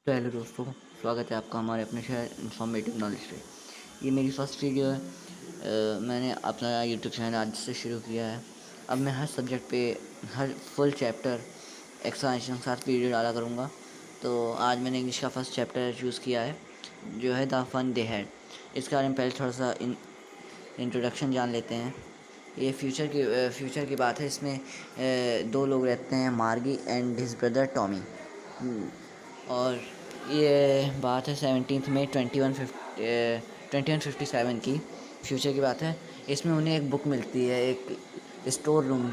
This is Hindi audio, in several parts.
तो हेलो दोस्तों, स्वागत है आपका हमारे अपने शहर इन्फॉर्मेटिव नॉलेज पे। ये मेरी फर्स्ट वीडियो है। मैंने अपना यूट्यूब चैनल आज से शुरू किया है। अब मैं हर सब्जेक्ट पे हर फुल चैप्टर एक्सप्लेनेशन के साथ वीडियो डाला करूँगा। तो आज मैंने इंग्लिश का फर्स्ट चैप्टर चूज़ किया है, जो है द फन दे हैड। इसके बारे में पहले थोड़ा सा इंट्रोडक्शन जान लेते हैं। ये फ्यूचर की बात है। इसमें दो लोग रहते हैं, मार्गी एंड हिज ब्रदर टॉमी। और ये बात है 17 मई 2157 की। फ्यूचर की बात है। इसमें उन्हें एक बुक मिलती है, एक स्टोर रूम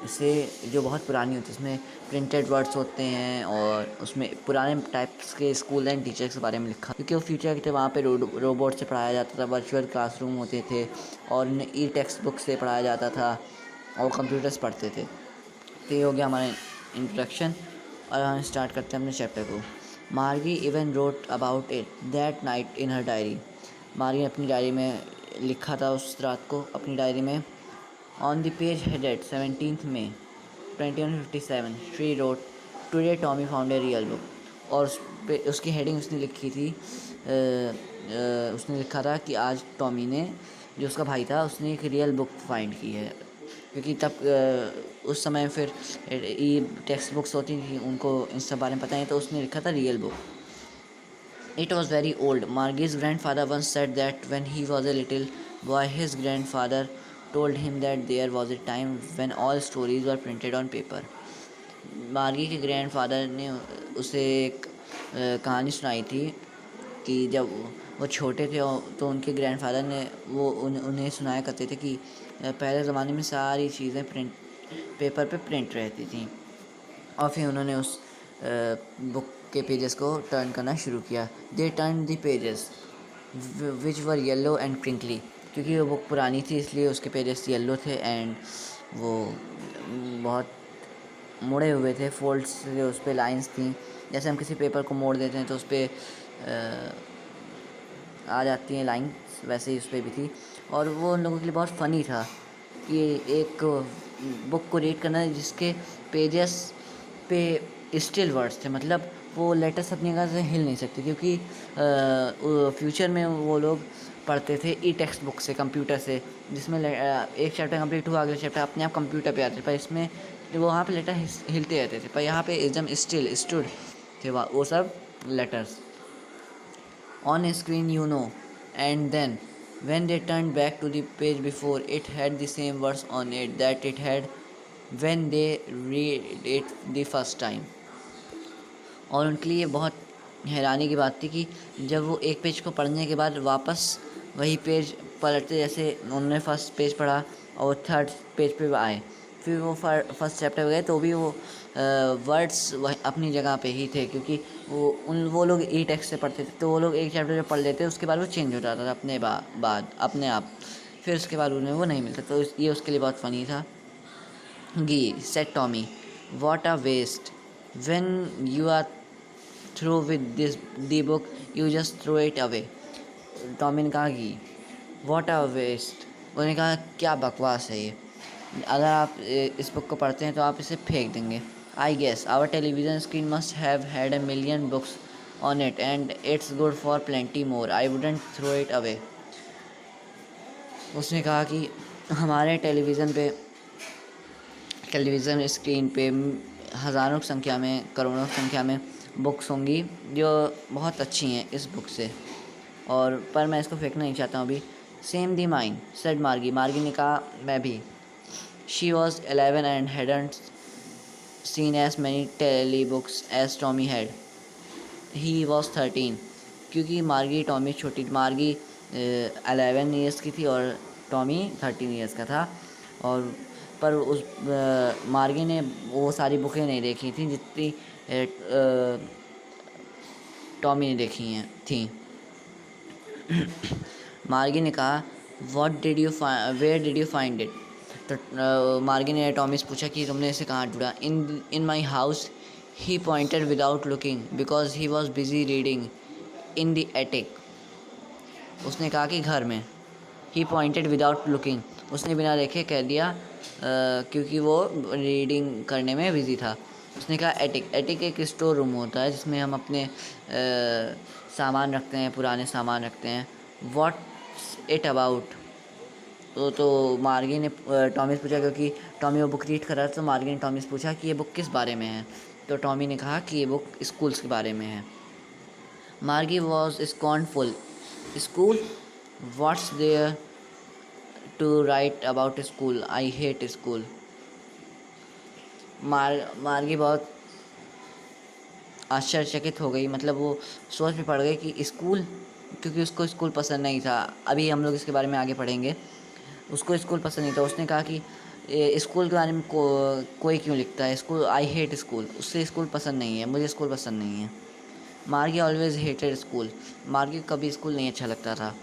से, जो बहुत पुरानी होती है। इसमें प्रिंटेड वर्ड्स होते हैं और उसमें पुराने टाइप्स के स्कूल एंड टीचर्स के बारे में लिखा, क्योंकि वो फ्यूचर के थे। वहाँ पे रोबोट से पढ़ाया जाता था, वर्चुअल क्लासरूम होते थे और उन्हें ई टेक्स्ट बुक से पढ़ाया जाता था और कंप्यूटर्स पढ़ते थे। तो ये हो गया हमारा इंट्रोडक्शन और हम स्टार्ट करते हैं अपने चैप्टर को। मार्गी even wrote about it that night in her diary. मार्गी ने अपनी डायरी में लिखा था उस रात को अपनी डायरी में। On the page headed 17 May 2157 she wrote today Tommy found a real book. और उस पे उसकी हेडिंग उसने लिखी थी, उसने लिखा था कि आज टॉमी ने, जो उसका भाई था, उसने एक रियल बुक फाइंड की है। क्योंकि तब उस समय फिर ये टेक्स्ट बुक्स होती थी, उनको इन सब बारे में पता नहीं, तो उसने लिखा था real book. It was very old. Margie's grandfather once said that when he was a little boy, his grandfather told him that there was a time when all stories were printed on paper. मार्गी के ग्रैंडफादर ने उसे एक कहानी सुनाई थी कि जब वो छोटे थे तो उनके ग्रैंडफादर ने उन्हें सुनाया करते थे कि पहले ज़माने में सारी चीज़ें पेपर पे प्रिंट रहती थी। और फिर उन्होंने उस बुक के पेजेस को टर्न करना शुरू किया। They turn the pages which were yellow and crinkly. क्योंकि वो बुक पुरानी थी इसलिए उसके पेजेस येलो थे एंड वो बहुत मुड़े हुए थे, फोल्ड्स से उस पर लाइन्स थी। जैसे हम किसी पेपर को मोड़ देते हैं तो उस पर आ जाती हैं लाइन्स, वैसे ही उस पर भी थी। और वो उन लोगों के लिए बहुत फ़नी था कि एक बुक को रीड करना जिसके पेजेस पे स्टिल वर्ड्स थे, मतलब वो लेटर्स अपनी जगह से हिल नहीं सकते। क्योंकि फ्यूचर में वो लोग पढ़ते थे ई टेक्स्ट बुक से, कंप्यूटर से, जिसमें एक चैप्टर कंप्लीट हुआ, अगले चैप्टर अपने आप कंप्यूटर पे आते। पर इसमें वहाँ पे लेटर हिलते रहते थे, पर यहाँ पे एकदम स्टिल स्टूड थे वो सब letters on a screen, and then when they turned back to the page before, it had the same words on it that it had when they read it the first time. और उनके लिए बहुत हैरानी की बात थी कि जब वो एक पेज को पढ़ने के बाद वापस वही पेज पलटते, जैसे उन्होंने फर्स्ट पेज पढ़ा और थर्ड पेज पे आए, फिर वो फर्स्ट चैप्टर गए तो भी वो वर्ड्स अपनी जगह पे ही थे। क्योंकि वो लोग ई टेक्स्ट से पढ़ते थे, तो वो लोग एक चैप्टर जब पढ़ लेते उसके बाद वो चेंज हो जाता था अपने आप। फिर उसके बाद उन्हें वो नहीं मिलता, तो ये उसके लिए बहुत फ़नी था। Gee said Tommy, what a waste when you are through with this the book, you just throw it away. टॉमी ने कहा कि वॉट आ वेस्ट, उन्होंने कहा क्या बकवास है ये, अगर आप इस बुक को पढ़ते हैं तो आप इसे फेंक देंगे। I guess our television screen must have had a million books on it and it's good for plenty more, I wouldn't throw it away. उसने कहा कि हमारे टेलीविज़न स्क्रीन पे हज़ारों की संख्या में, करोड़ों की संख्या में बुक्स होंगी जो बहुत अच्छी हैं इस बुक से, और पर मैं इसको फेंकना नहीं चाहता हूँ अभी। सेम दी माइन सेड मार्गी, मार्गी ने कहा मैं भी। She was 11 and hadn't seen as many telebooks as Tommy had. He was 13. क्योंकि मार्गी टॉमी छोटी, मार्गी 11 ईयर्स की थी और टॉमी 13 ईयर्स का था। और पर उस मार्गी ने वो सारी बुकें नहीं देखी थी जितनी टॉमी ने देखी हैं थी। मार्गी ने कहा where did you find it. तो मार्गी ने टॉमी से पूछा कि तुमने इसे कहाँ ढूंढा। In my house, he pointed without looking because he was busy reading in the attic. उसने कहा कि घर में। ही पॉइंटेड विदाउट लुकिंग, उसने बिना देखे कह दिया क्योंकि वो रीडिंग करने में बिजी था। उसने कहा एटिक। एटिक एक स्टोर रूम होता है जिसमें हम अपने सामान रखते हैं, पुराने सामान रखते हैं। What's it about? तो मार्गी ने टॉमी से पूछा, क्योंकि टॉमी वो बुक रीड कर रहा था, तो मार्गी ने टॉमी से पूछा कि ये बुक किस बारे में है। तो टॉमी ने कहा कि ये बुक स्कूल्स के बारे में है। Margie was scornful. School? What's there to write about school? I hate school. Margie बहुत आश्चर्यचकित हो गई, मतलब वो सोच में पड़ गई कि स्कूल, क्योंकि उसको स्कूल पसंद नहीं था। अभी हम लोग इसके बारे में आगे पढ़ेंगे। उसको स्कूल पसंद नहीं था। उसने कहा कि स्कूल के बारे में कोई क्यों लिखता है स्कूल? I hate school. उससे स्कूल पसंद नहीं है, मुझे स्कूल पसंद नहीं है। मार्गी ऑलवेज हेटेड स्कूल। मार्गी को कभी स्कूल नहीं अच्छा लगता था।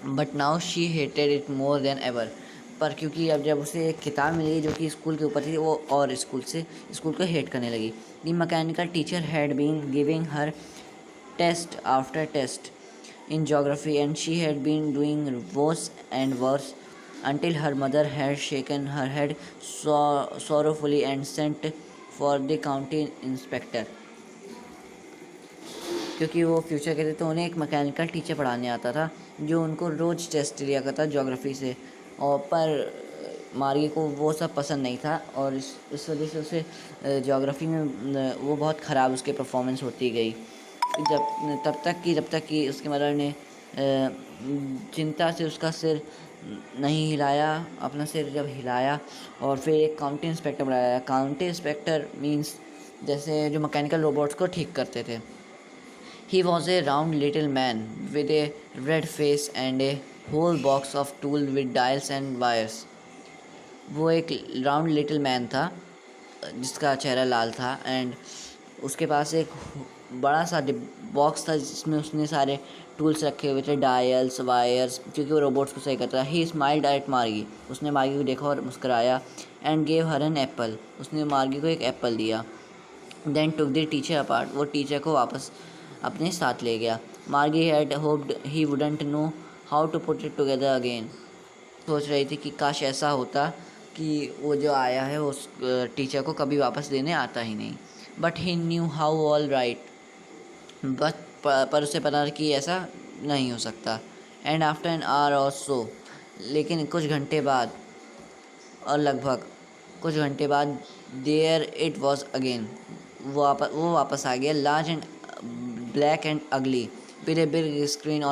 But now she hated it more than ever. पर क्योंकि अब जब उसे एक किताब मिली जो कि स्कूल के ऊपर थी, वो और स्कूल को हेट करने लगी। The mechanical teacher had been giving her test after test in geography, and she had been doing worse and worse until her mother had shaken her head sorrowfully and sent for the county inspector. क्योंकि वो फ्यूचर के थे, तो उन्हें एक मैकेनिकल टीचर पढ़ाने आता था जो उनको रोज़ टेस्ट लिया करता ज्योग्राफी से। और पर मार्गी को वो सब पसंद नहीं था, और इस वजह से उसे ज्योग्राफी में वो बहुत ख़राब उसके परफॉर्मेंस होती गई। जब तक कि उसकी मदर ने चिंता से उसका सिर नहीं हिलाया। अपना सिर जब हिलाया और फिर एक काउंटी इंस्पेक्टर बुलाया। काउंटी इंस्पेक्टर मींस जैसे जो मैकेनिकल रोबोट्स को ठीक करते थे। He was a round little man with a red face and a whole box of tool with dials and wires. वो एक राउंड लिटिल मैन था जिसका चेहरा लाल था, एंड उसके पास एक बड़ा सा बॉक्स था जिसमें उसने सारे टूल्स रखे हुए थे, डायल्स, वायर्स, क्योंकि वो रोबोट्स को सही करता था। ही स्माइल्ड एट मार्गी। उसने मार्गी को देखा और मुस्कराया। And gave her an apple. उसने मार्गी को एक एप्पल दिया। Then took the teacher apart. वो टीचर को वापस अपने साथ ले गया। Margie had hoped he wouldn't know how to put it together again. सोच रही थी कि काश ऐसा होता कि वो जो आया है उस टीचर को कभी वापस देने आता ही नहीं। But he knew how all right. But पर उसे पता था कि ऐसा नहीं हो सकता। एंड आफ्टर एन आवर और सो, लेकिन कुछ घंटे बाद, और लगभग कुछ घंटे बाद, देयर इट वॉज अगेन। वो वापस आ गया। लार्ज एंड ब्लैक एंड अगली with a big screen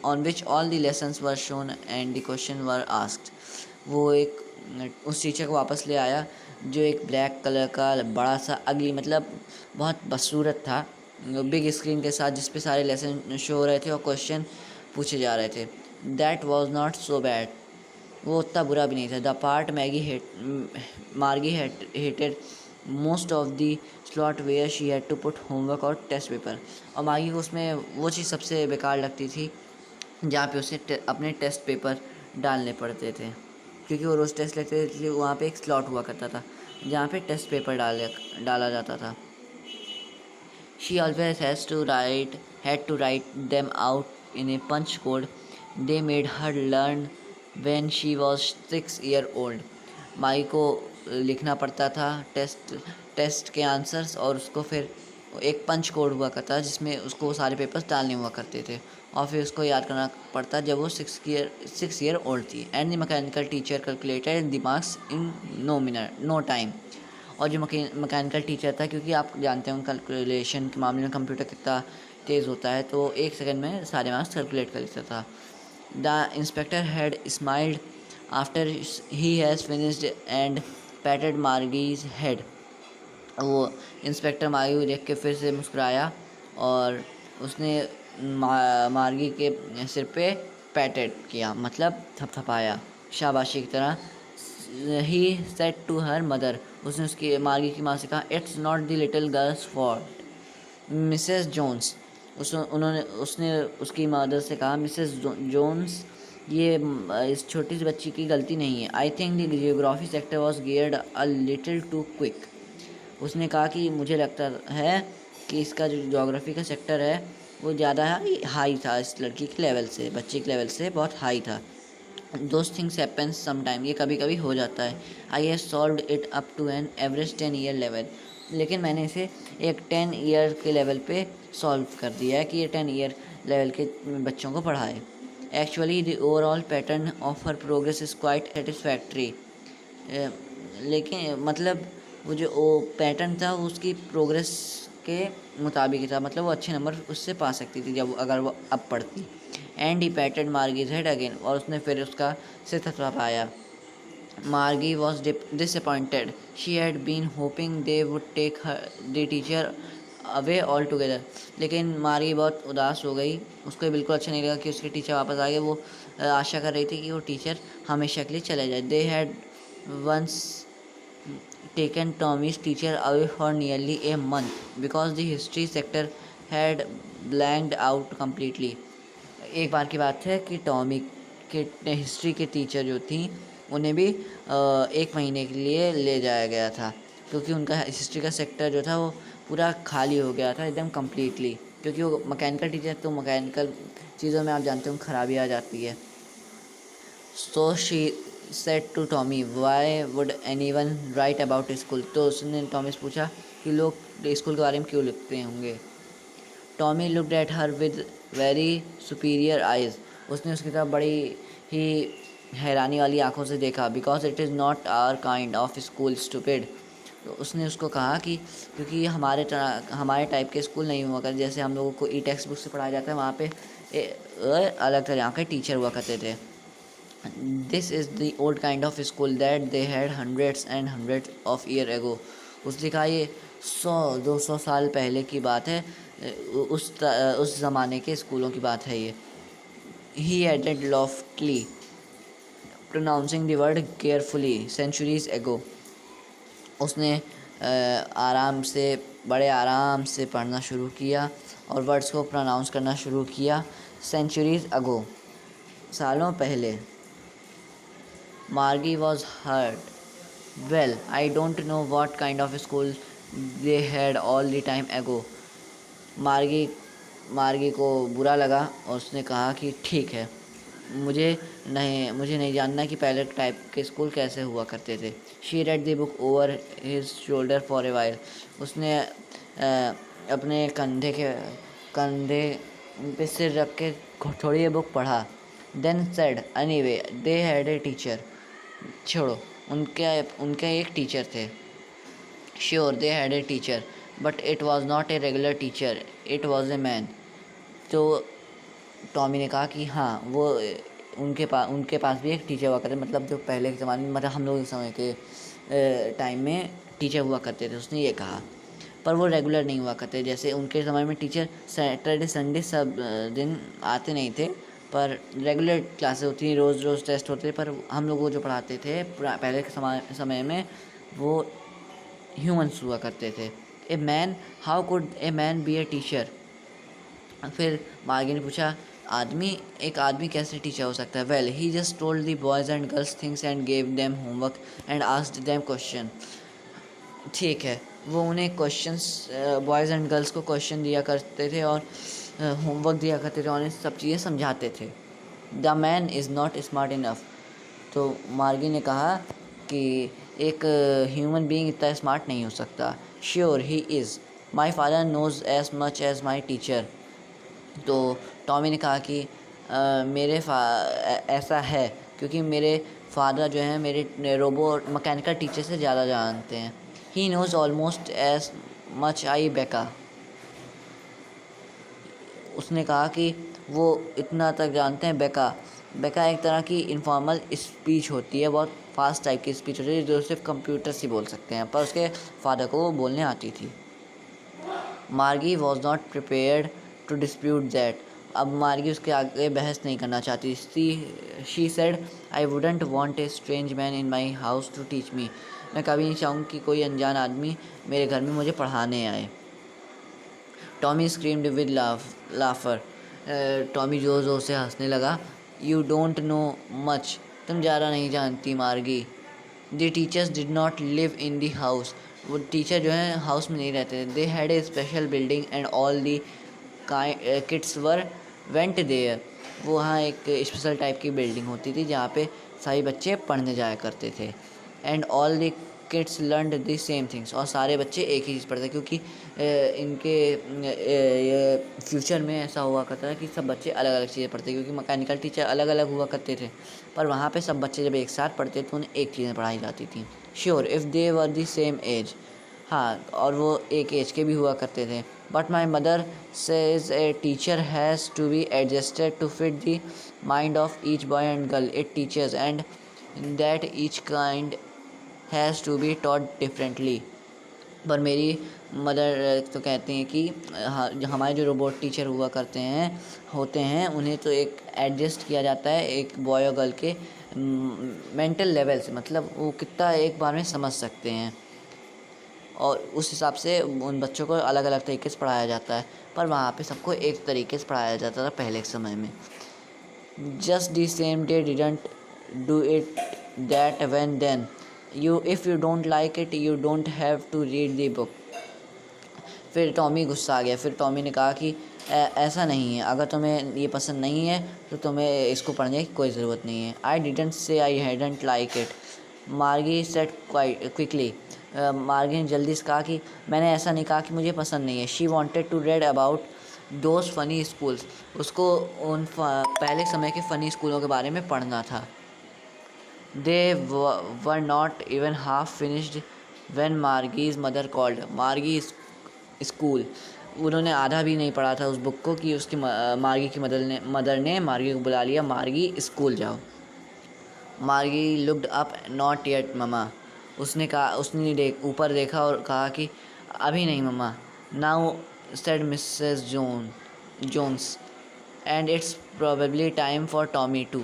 on which all the lessons were shown and the question were asked. वो एक उस टीचर को वापस ले आया जो एक ब्लैक कलर का बड़ा सा अगली, मतलब बहुत बदसूरत था, बिग स्क्रीन के साथ, जिस पे सारे लेसन शो हो रहे थे और क्वेश्चन पूछे जा रहे थे। That was not so bad. वो उतना बुरा भी नहीं था। The part Margie hated most of the slot where she had to put homework और टेस्ट पेपर। और मार्गी को उसमें वो चीज़ सबसे बेकार लगती थी जहाँ पे उसे अपने टेस्ट पेपर डालने पड़ते थे, क्योंकि वो रोज़ टेस्ट लेते थे, इसलिए वहाँ पे एक स्लॉट हुआ करता था जहाँ पे टेस्ट पेपर डाला जाता था। She always had to write them out in a punch code they made her learn when she was 6 years old. माई को लिखना पड़ता था टेस्ट के आंसर्स, और उसको फिर एक पंच कोड हुआ करता था जिसमें उसको सारे पेपर्स डालने हुआ करते थे, और फिर उसको याद करना पड़ता जब वो 6 ईयर ओल्ड थी। And the mechanical teacher calculated the marks in no time. और जो मैकेनिकल टीचर था, क्योंकि आप जानते हैं कैलकुलेशन के मामले में कंप्यूटर कितना तेज़ होता है, तो 1 सेकंड में सारे मार्क्स कैलकुलेट कर लेता था। The inspector had smiled after he has finished and patted Margie's head. वो इंस्पेक्टर मार्गी को देख के फिर से मुस्कुराया और उसने मार्गी के सिर पे पैटेड किया, मतलब थपथपाया शाबाशी की तरह। He said to her mother. उसने उसकी मार्गी की माँ से कहा, it's not the little girl's fault Mrs Jones. उसने उसकी मदर से कहा, मिसेस जोन्स, ये इस छोटी सी बच्ची की गलती नहीं है। I think the geography sector was geared a little too quick. उसने कहा कि मुझे लगता है कि इसका जो ज्योग्राफी का सेक्टर है वो ज़्यादा हाई था, इस लड़की के लेवल से, बच्ची के लेवल से बहुत हाई था। Those things happens sometime. ये कभी कभी हो जाता है। I have solved it up to an average 10 year level. लेकिन मैंने इसे एक 10 ईयर के लेवल पे सॉल्व कर दिया है कि ये 10 ईयर लेवल के बच्चों को पढ़ाए। Actually the overall pattern of her progress is quite satisfactory. लेकिन मतलब वो जो वो पैटर्न था उसकी प्रोग्रेस के मुताबिक था, मतलब वो अच्छे नंबर उससे पा सकती थी जब अगर वो अब पढ़ती। And he patted Margie's head again, और उसने फिर उसका सिर थपथपाया। Margie was disappointed. She had been hoping they would take the teacher away altogether. लेकिन मार्गी बहुत उदास हो गई। उसको बिल्कुल अच्छा नहीं लगा कि उसके टीचर वापस आ गए। वो आशा कर रही थी कि वो टीचर हमेशा के लिए चले जाए। They had once taken Tommy's teacher away for nearly a month because the history sector had blanked out completely. एक बार की बात है कि टॉमी के हिस्ट्री के टीचर जो थी उन्हें भी 1 महीने के लिए ले जाया गया था, क्योंकि उनका हिस्ट्री का सेक्टर जो था वो पूरा खाली हो गया था एकदम कम्प्लीटली। क्योंकि वो मैकेनिकल टीचर, तो मैकेनिकल चीज़ों में आप जानते हो खराबी आ जाती है। So she said to Tommy why would anyone write about school. तो उसने टॉमी से पूछा कि लोग स्कूल के बारे में क्यों लिखते होंगे। Tommy looked at her with very superior eyes. उसने उसकी तरफ बड़ी ही हैरानी वाली आंखों से देखा। Because it is not our kind of school stupid. तो उसने उसको कहा कि क्योंकि हमारे टाइप के स्कूल नहीं हुआ करते, जैसे हम लोगों को ई टेक्स्ट बुक से पढ़ाया जाता है, वहाँ पे अलग तरह के टीचर हुआ करते थे। This is the old kind of school that they had hundreds and hundreds of year ago. उसने कहा ये 100-200 साल पहले की बात है, उस ज़माने के स्कूलों की बात है ये। He added loftily pronouncing the word carefully centuries ago. उसने बड़े आराम से पढ़ना शुरू किया और वर्ड्स को प्रोनाउंस करना शुरू किया। सेंचुरीज अगो, सालों पहले। Margie was hurt. Well I don't know what kind of school they had all the time ago. Margie को बुरा लगा और उसने कहा कि ठीक है, मुझे नहीं जानना कि पहले टाइप के स्कूल कैसे हुआ करते थे। She read the book over his shoulder for a while. उसने अपने कंधे पे सिर रख के थोड़ी ये बुक पढ़ा। Then said anyway they had a teacher. छोड़ो, उनके एक टीचर थे। Sure they had a teacher but it was not a regular teacher, it was a man. तो टॉमी ने कहा कि हाँ, वो उनके पास भी एक टीचर हुआ करते, मतलब जो पहले के ज़माने में, मतलब हम लोग के समय के टाइम में टीचर हुआ करते थे। उसने ये कहा, पर वो रेगुलर नहीं हुआ करते। जैसे उनके ज़माने में टीचर सैटरडे संडे सब दिन आते नहीं थे, पर रेगुलर क्लासेस होती थी, रोज़ रोज़ टेस्ट होते थे। पर हम लोग को जो पढ़ाते थे पहले के समय में वो ह्यूमंस हुआ करते थे। A man, how could a man B a teacher. फिर मार्गी ने पूछा, एक आदमी कैसे टीचर हो सकता है। Well he just told the boys and girls things and gave them homework and asked them question. ठीक है, वो उन्हें क्वेश्चंस, बॉयज़ एंड गर्ल्स को क्वेश्चन दिया करते थे और होमवर्क दिया करते थे और उन्हें सब चीज़ें समझाते थे। The man is not smart enough. तो मार्गी ने कहा कि एक ह्यूमन बीइंग इतना स्मार्ट नहीं हो सकता। Sure he is, my father knows as much as my teacher. तो टॉमी ने कहा कि ऐसा है क्योंकि मेरे फादर जो हैं मेरे रोबोट मैकेनिकल टीचर से ज़्यादा जानते हैं। He knows almost as much I betcha. उसने कहा कि वो इतना तक जानते हैं। बेका एक तरह की इनफॉर्मल स्पीच होती है, बहुत फास्ट टाइप की स्पीच होती है जो सिर्फ कंप्यूटर से बोल सकते हैं, पर उसके फादर को वो बोलने आती थी। Margie was not prepared to dispute that. अब मार्गी उसके आगे बहस नहीं करना चाहती। She said, I wouldn't want a strange man in my house to teach me. मैं कभी नहीं चाहूँगी कि कोई अनजान आदमी मेरे घर में मुझे पढ़ाने आए। Tommy screamed with लाफर। टॉमी जोर जोर से हंसने लगा। यू डोंट नो मच, तुम ज़्यादा नहीं जानती Margie. The teachers did not live in the house. वो टीचर जो हैं हाउस में नहीं रहते थे। They had a special building and all the kids were went there. वो वहाँ एक स्पेशल टाइप की बिल्डिंग होती थी जहाँ पे सभी बच्चे पढ़ने जाया करते थे। And all the kids learned the same things, और सारे बच्चे एक ही चीज़ पढ़ते हैं, क्योंकि इनके ये फ्यूचर में ऐसा हुआ करता है कि सब बच्चे अलग अलग चीज़ें पढ़ते हैं, क्योंकि मैकेनिकल टीचर अलग अलग हुआ करते थे, पर वहाँ पे सब बच्चे जब एक साथ पढ़ते तो उन्हें एक चीज़ें पढ़ाई जाती थी। Sure if they were the same age, हाँ, और वो एक एज के भी हुआ करते थे। But my mother says a teacher has to be adjusted to fit the mind of each boy and girl it teachers and that each kind has to be taught differently. पर मेरी मदर तो कहती हैं कि हमारे जो रोबोट टीचर हुआ करते हैं होते हैं उन्हें तो एक एडजस्ट किया जाता है एक बॉय और गर्ल के मेंटल लेवल से, मतलब वो कितना एक बार में समझ सकते हैं, और उस हिसाब से उन बच्चों को अलग अलग तरीके से पढ़ाया जाता है। पर वहाँ पे सबको एक तरीके से पढ़ाया जाता था पहले के समय में। Just the same they didn't do it that when then you if you don't like it you don't have to read the book. फिर टॉमी गुस्सा आ गया। फिर टॉमी ने कहा कि ऐसा नहीं है, अगर तुम्हें ये पसंद नहीं है तो तुम्हें इसको पढ़ने की कोई ज़रूरत नहीं है। I didn't say I hadn't like it, मार्गी सेड क्विकली। मार्गी ने जल्दी से कहा कि मैंने ऐसा नहीं कहा कि मुझे पसंद नहीं है। She wanted to read about those funny schools, उसको उन पहले समय के फ़नी स्कूलों के बारे में पढ़ना था। They were not even half finished when Margie's mother called. Margie school, उन्होंने आधा भी नहीं पढ़ा था उस बुक को कि उसकी मार्गी की मदर ने मार्गी को बुला लिया, मार्गी स्कूल जाओ। मार्गी looked up, not yet mama, उसने कहा, उसने ऊपर देखा और कहा कि अभी नहीं मम्मा। Now said Mrs Jones and it's probably time for Tommy too,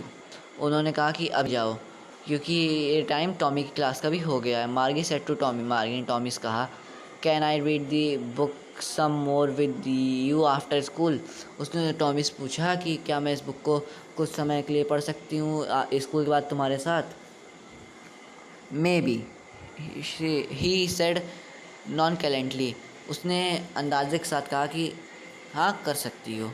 उन्होंने कहा कि अब जाओ क्योंकि ये टाइम टॉमी की क्लास का भी हो गया है। मार्गी सेड टू टॉमी, मार्गी ने टॉमी से कहा can I read the book some more with you after school, उसने टॉमी से पूछा कि क्या मैं इस बुक को कुछ समय के लिए पढ़ सकती हूँ स्कूल के बाद तुम्हारे साथ। Maybe, he said nonchalantly, उसने अंदाजे के साथ कहा कि हाँ कर सकती हो।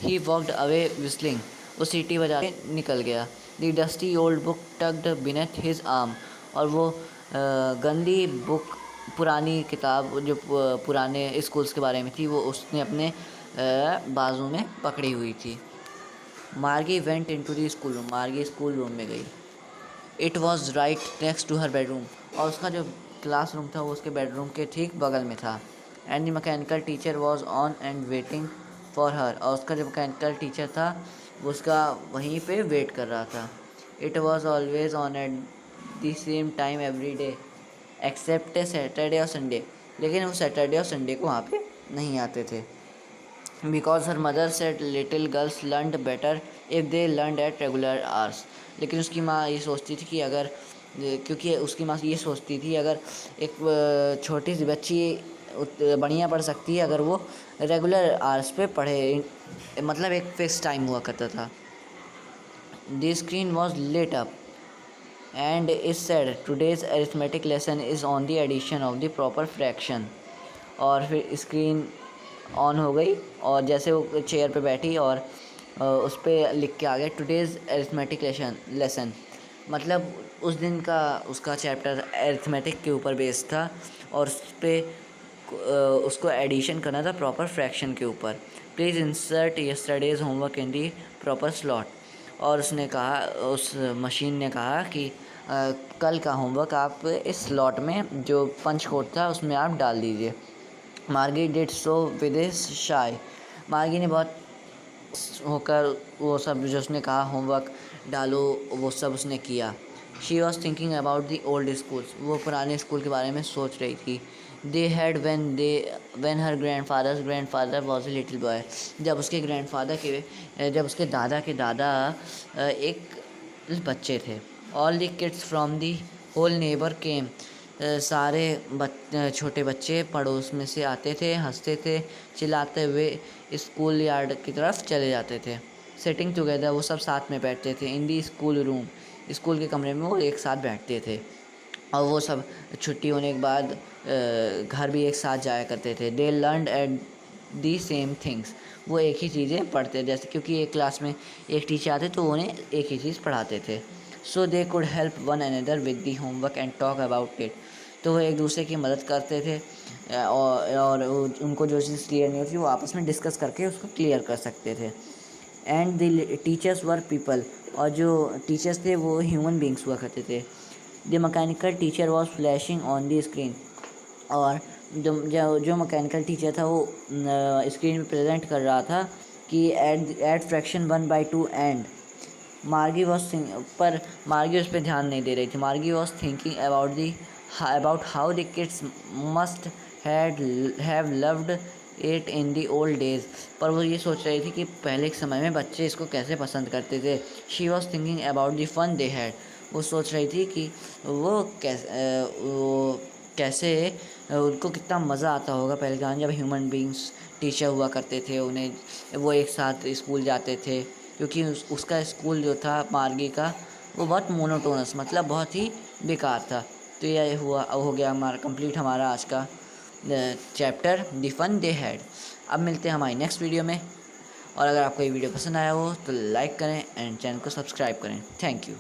ही वॉकड अवे विस्लिंग, वो सीटी बजा के निकल गया। The dusty old book tugged beneath his arm, और वो गंदी बुक, पुरानी किताब जो पुराने स्कूल्स के बारे में थी, वो उसने अपने बाजू में पकड़ी हुई थी। Margie went into the schoolroom, Margie schoolroom में गई। It was right next to her bedroom, और उसका जो क्लासरूम था वो उसके बेडरूम के ठीक बगल में था। And the mechanical teacher was on and waiting for her, और उसका जो मैकेनिकल टीचर था वो उसका वहीं पे वेट कर रहा था। It was always on at the same time every day except Saturday और संडे, लेकिन वो सैटरडे और संडे को वहाँ पे नहीं आते थे। Because her mother said little girls learned better if they learned at regular hours, लेकिन उसकी माँ ये सोचती थी कि अगर, क्योंकि उसकी माँ ये सोचती थी अगर एक छोटी सी बच्ची बढ़िया पढ़ सकती है अगर वो रेगुलर आवर्स पे पढ़े, मतलब एक फिक्स टाइम हुआ करता था। The screen was lit up and is said today's arithmetic lesson is on the addition of the proper fraction, और फिर स्क्रीन ऑन हो गई और जैसे वो चेयर पे बैठी और उस पर लिख के आ गया टुडेज़ अरिथमेटिक लेसन, मतलब उस दिन का उसका चैप्टर अरिथमेटिक के ऊपर बेस्ड था और उस पर उसको एडिशन करना था प्रॉपर फ्रैक्शन के ऊपर। Please insert yesterday's homework in the proper slot, और उसने कहा, उस मशीन ने कहा कि कल का होमवर्क आप इस स्लॉट में जो पंच कोड था उसमें आप डाल दीजिए। मार्गी डिड सो विद शाय, मार्गी ने बहुत होकर वो सब जो उसने कहा होमवर्क डालो वो सब उसने किया। She was thinking about the old schools, वो पुराने स्कूल के बारे में सोच रही थी। They had when her grandfather was a little boy, जब उसके दादा के दादा एक बच्चे थे। All the kids from the whole neighbour came, सारे छोटे बच्चे पड़ोस में से आते थे, हंसते थे, चिल्लाते हुए स्कूल यार्ड की तरफ चले जाते थे। सिटिंग टुगेदर, वो सब साथ में बैठते थे। इन दी स्कूल रूम, स्कूल के कमरे में वो एक साथ बैठते थे और वो सब छुट्टी होने के बाद घर भी एक साथ जाया करते थे। They learned at the same things, वो एक ही चीज़ें पढ़ते, जैसे क्योंकि एक क्लास में एक टीचर आते तो उन्हें एक ही चीज़ पढ़ाते थे। So they could help one another with the homework and talk about it. तो वो एक दूसरे की मदद करते थे और उनको जो चीज़ क्लियर नहीं होती वो आपस में डिस्कस करके उसको क्लियर कर सकते थे। And the teachers were people, और जो टीचर्स थे वो ह्यूमन बींग्स हुआ करते थे। The mechanical teacher was flashing on the screen, और जो मैकेनिकल टीचर था वो स्क्रीन पे प्रेजेंट कर रहा था कि एड फ्रैक्शन 1/2 एंड मार्गी वॉज पर मार्गी उस पर ध्यान नहीं दे रही थी। Margie was thinking about how the kids must have loved it in the old days, पर वो ये सोच रही थी कि पहले के समय में बच्चे इसको कैसे पसंद करते थे। She was thinking about the fun they had, वो सोच रही थी कि वो कैसे उनको कितना मज़ा आता होगा पहले ज़माने जब ह्यूमन बींग्स टीचर हुआ करते थे, उन्हें वो एक साथ स्कूल जाते थे, क्योंकि उसका स्कूल जो था मार्गी का वो बहुत मोनोटोनस, मतलब बहुत ही बेकार था। तो ये हो गया हमारा कंप्लीट हमारा आज का chapter the fun they had. अब मिलते हैं हमारी नेक्स्ट वीडियो में, और अगर आपको ये वीडियो पसंद आया हो तो लाइक करें एंड चैनल को सब्सक्राइब करें। Thank you.